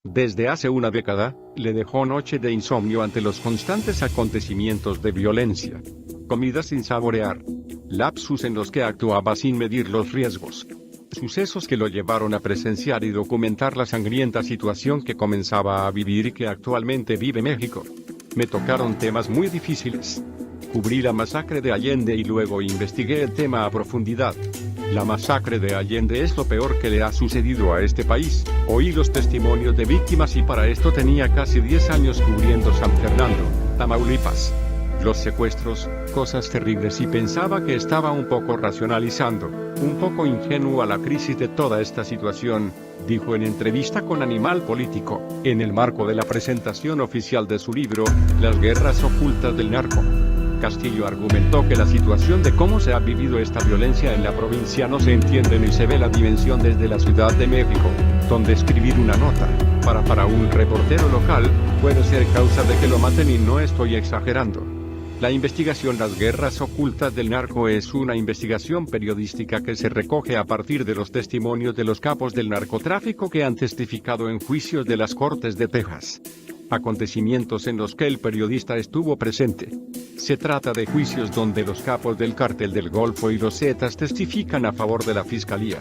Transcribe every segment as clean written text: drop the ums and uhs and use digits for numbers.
Desde hace una década, le dejó noche de insomnio ante los constantes acontecimientos de violencia. Comida sin saborear. Lapsus en los que actuaba sin medir los riesgos. Sucesos que lo llevaron a presenciar y documentar la sangrienta situación que comenzaba a vivir y que actualmente vive México. Me tocaron temas muy difíciles. Cubrí la masacre de Allende y luego investigué el tema a profundidad. La masacre de Allende es lo peor que le ha sucedido a este país. Oí los testimonios de víctimas y para esto tenía casi 10 años cubriendo San Fernando, Tamaulipas. Los secuestros, cosas terribles, y pensaba que estaba un poco racionalizando, un poco ingenuo a la crisis de toda esta situación, dijo en entrevista con Animal Político, en el marco de la presentación oficial de su libro, Las guerras ocultas del narco. Castillo argumentó que la situación de cómo se ha vivido esta violencia en la provincia no se entiende ni se ve la dimensión desde la Ciudad de México, donde escribir una nota, para un reportero local, puede ser causa de que lo maten y no estoy exagerando. La investigación Las guerras ocultas del narco es una investigación periodística que se recoge a partir de los testimonios de los capos del narcotráfico que han testificado en juicios de las Cortes de Texas. Acontecimientos en los que el periodista estuvo presente. Se trata de juicios donde los capos del Cártel del Golfo y los Zetas testifican a favor de la fiscalía.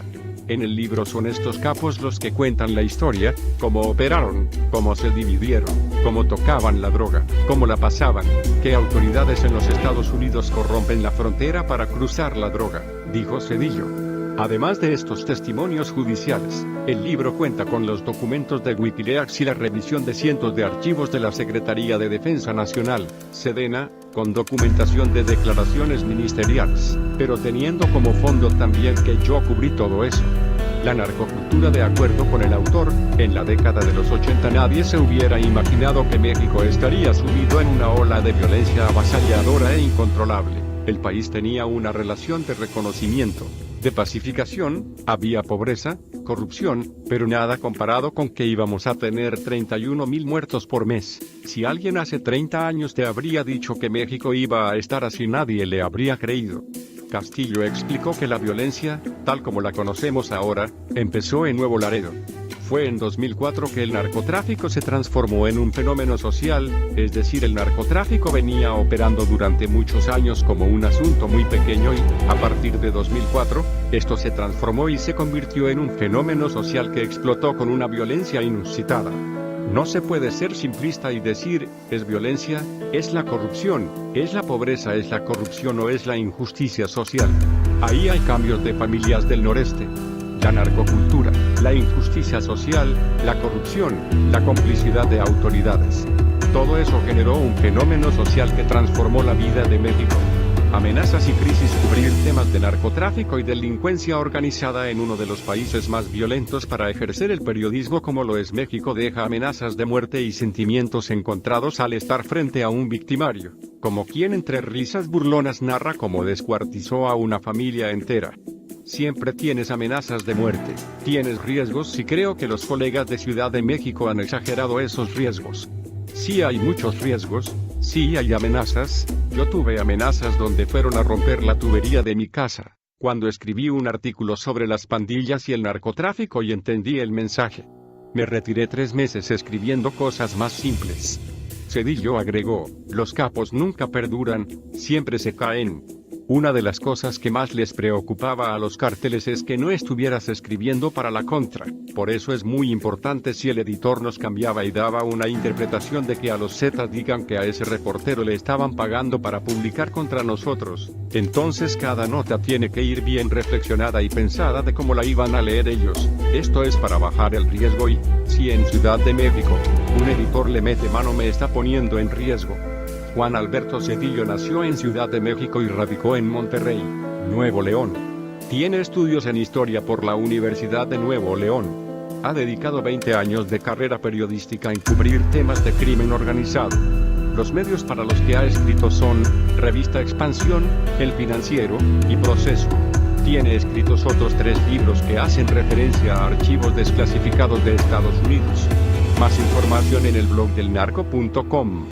En el libro son estos capos los que cuentan la historia, cómo operaron, cómo se dividieron, cómo tocaban la droga, cómo la pasaban, qué autoridades en los Estados Unidos corrompen la frontera para cruzar la droga, dijo Zedillo. Además de estos testimonios judiciales, el libro cuenta con los documentos de Wikileaks y la revisión de cientos de archivos de la Secretaría de Defensa Nacional, Sedena, con documentación de declaraciones ministeriales, pero teniendo como fondo también que yo cubrí todo eso. La narcocultura. De acuerdo con el autor, en la década de los 80 nadie se hubiera imaginado que México estaría sumido en una ola de violencia avasalladora e incontrolable. El país tenía una relación de reconocimiento, de pacificación, había pobreza, corrupción, pero nada comparado con que íbamos a tener 31,000 muertos por mes. Si alguien hace 30 años te habría dicho que México iba a estar así, nadie le habría creído. Castillo explicó que la violencia, tal como la conocemos ahora, empezó en Nuevo Laredo. Fue en 2004 que el narcotráfico se transformó en un fenómeno social, es decir, el narcotráfico venía operando durante muchos años como un asunto muy pequeño y, a partir de 2004, esto se transformó y se convirtió en un fenómeno social que explotó con una violencia inusitada. No se puede ser simplista y decir, es violencia, es la corrupción, es la pobreza, es la corrupción o es la injusticia social. Ahí hay cambios de familias del noreste. La narcocultura, la injusticia social, la corrupción, la complicidad de autoridades. Todo eso generó un fenómeno social que transformó la vida de México. Amenazas y crisis. Cubrir temas de narcotráfico y delincuencia organizada en uno de los países más violentos para ejercer el periodismo como lo es México deja amenazas de muerte y sentimientos encontrados al estar frente a un victimario, como quien entre risas burlonas narra cómo descuartizó a una familia entera. Siempre tienes amenazas de muerte, tienes riesgos y creo que los colegas de Ciudad de México han exagerado esos riesgos. Sí hay muchos riesgos, sí hay amenazas, yo tuve amenazas donde fueron a romper la tubería de mi casa, cuando escribí un artículo sobre las pandillas y el narcotráfico y entendí el mensaje. Me retiré 3 meses escribiendo cosas más simples. Zedillo agregó, los capos nunca perduran, siempre se caen. Una de las cosas que más les preocupaba a los cárteles es que no estuvieras escribiendo para la contra, por eso es muy importante si el editor nos cambiaba y daba una interpretación de que a los Zetas digan que a ese reportero le estaban pagando para publicar contra nosotros, entonces cada nota tiene que ir bien reflexionada y pensada de cómo la iban a leer ellos, esto es para bajar el riesgo y, si en Ciudad de México, un editor le mete mano me está poniendo en riesgo. Juan Alberto Zedillo nació en Ciudad de México y radicó en Monterrey, Nuevo León. Tiene estudios en historia por la Universidad de Nuevo León. Ha dedicado 20 años de carrera periodística en cubrir temas de crimen organizado. Los medios para los que ha escrito son Revista Expansión, El Financiero y Proceso. Tiene escritos otros 3 libros que hacen referencia a archivos desclasificados de Estados Unidos. Más información en el blog delnarco.com.